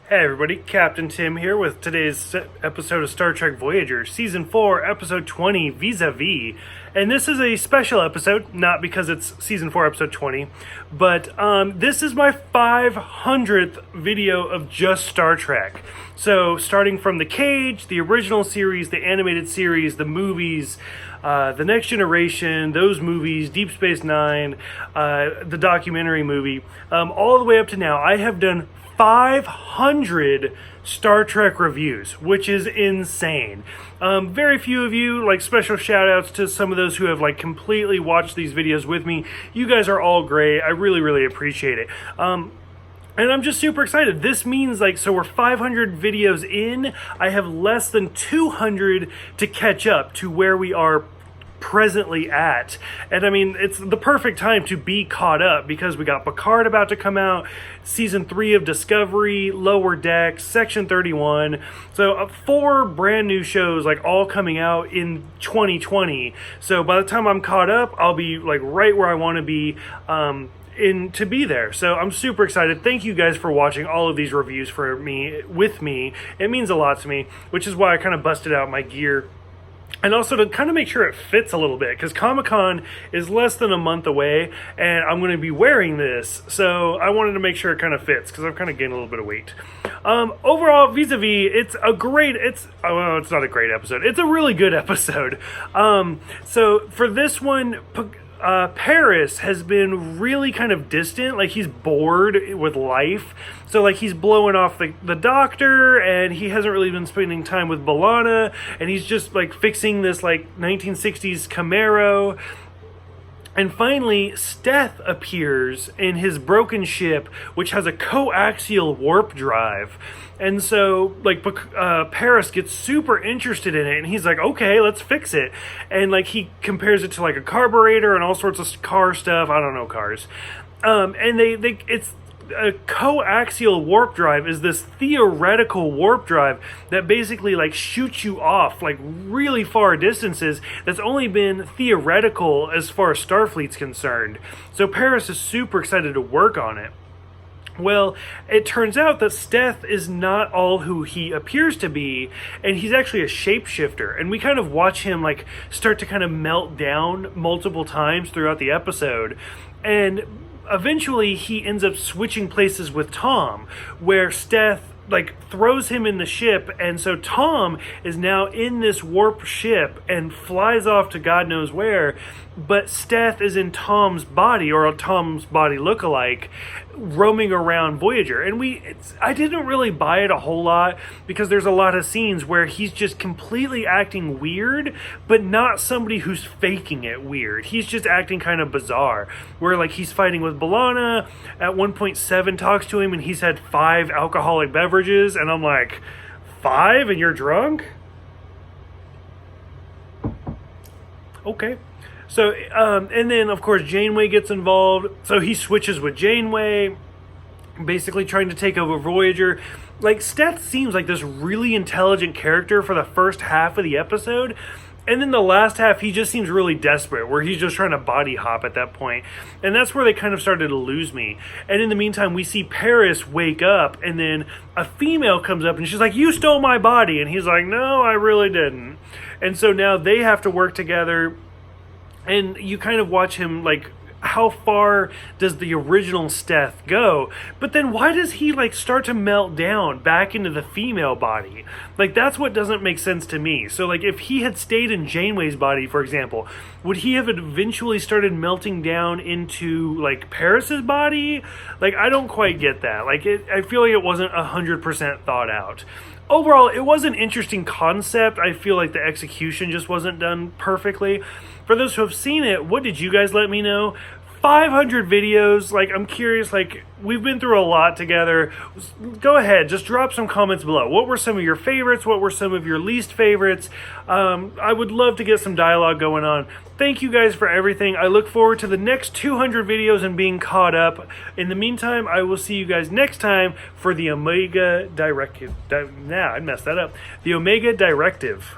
Hey everybody, Captain Tim here with today's episode of Star Trek Voyager, Season 4, Episode 20, Vis-a-Vis. And this is a special episode, not because it's Season 4, Episode 20, but this is my 500th video of just Star Trek. So, starting from The Cage, the original series, the animated series, the movies, The Next Generation, those movies, Deep Space Nine, the documentary movie, all the way up to now, I have done 500 Star Trek reviews, which is insane. Very few of you, like special shout outs to some of those who have like completely watched these videos with me. You guys are all great. I really appreciate it. And I'm just super excited. This means so we're 500 videos in. I have less than 200 to catch up to where we are presently at. And I mean, it's the perfect time to be caught up because we got Picard about to come out, Season 3 of Discovery, Lower Decks, Section 31. So 4 brand new shows all coming out in 2020. So by the time I'm caught up, I'll be right where I want to be to be there. So I'm super excited. Thank you guys for watching all of these reviews with me. It means a lot to me, which is why I kind of busted out my gear. And also to kind of make sure it fits a little bit, because Comic-Con is less than a month away, and I'm going to be wearing this, so I wanted to make sure it kind of fits, because I've kind of gained a little bit of weight. Overall, Vis-a-Vis, it's not a great episode. It's a really good episode. So for this one, Paris has been really kind of distant, he's bored with life, so he's blowing off the doctor, and he hasn't really been spending time with B'Elanna, and he's just fixing this 1960s Camaro. And finally, Steth appears in his broken ship, which has a coaxial warp drive. And so, Paris gets super interested in it, and he's like, okay, let's fix it. And, he compares it to, a carburetor and all sorts of car stuff. I don't know cars. And it's a coaxial warp drive is this theoretical warp drive that basically shoots you off really far distances that's only been theoretical as far as Starfleet's concerned. So Paris is super excited to work on it. Well, it turns out that Steth is not all who he appears to be, and he's actually a shapeshifter. And we kind of watch him start to kind of melt down multiple times throughout the episode. And eventually he ends up switching places with Tom, where Steth throws him in the ship, and so Tom is now in this warp ship and flies off to God knows where, but Steth is in Tom's body, or a Tom's body lookalike, roaming around Voyager. And I didn't really buy it a whole lot, because there's a lot of scenes where he's just completely acting weird, but not somebody who's faking it weird. He's just acting kind of bizarre, where he's fighting with B'Elanna. At one point, Seven talks to him, and he's had 5 alcoholic beverages, and I'm like, 5 and you're drunk? Okay. So, and then, of course, Janeway gets involved. So he switches with Janeway, basically trying to take over Voyager. Steth seems like this really intelligent character for the first half of the episode. And then the last half, he just seems really desperate, where he's just trying to body hop at that point. And that's where they kind of started to lose me. And in the meantime, we see Paris wake up, and then a female comes up, and she's like, you stole my body. And he's like, no, I really didn't. And so now they have to work together. And you kind of watch him, how far does the original Steth go? But then why does he, start to melt down back into the female body? That's what doesn't make sense to me. So, if he had stayed in Janeway's body, for example, would he have eventually started melting down into, Paris's body? I don't quite get that. I feel like it wasn't 100% thought out. Overall, it was an interesting concept. I feel like the execution just wasn't done perfectly. For those who have seen it, what did you guys let me know? 500 videos, I'm curious, we've been through a lot together. Go ahead, just drop some comments below. What were some of your favorites? What were some of your least favorites? I would love to get some dialogue going on. Thank you guys for everything. I look forward to the next 200 videos and being caught up. In the meantime, I will see you guys next time for the Omega Directive. I messed that up. The Omega Directive.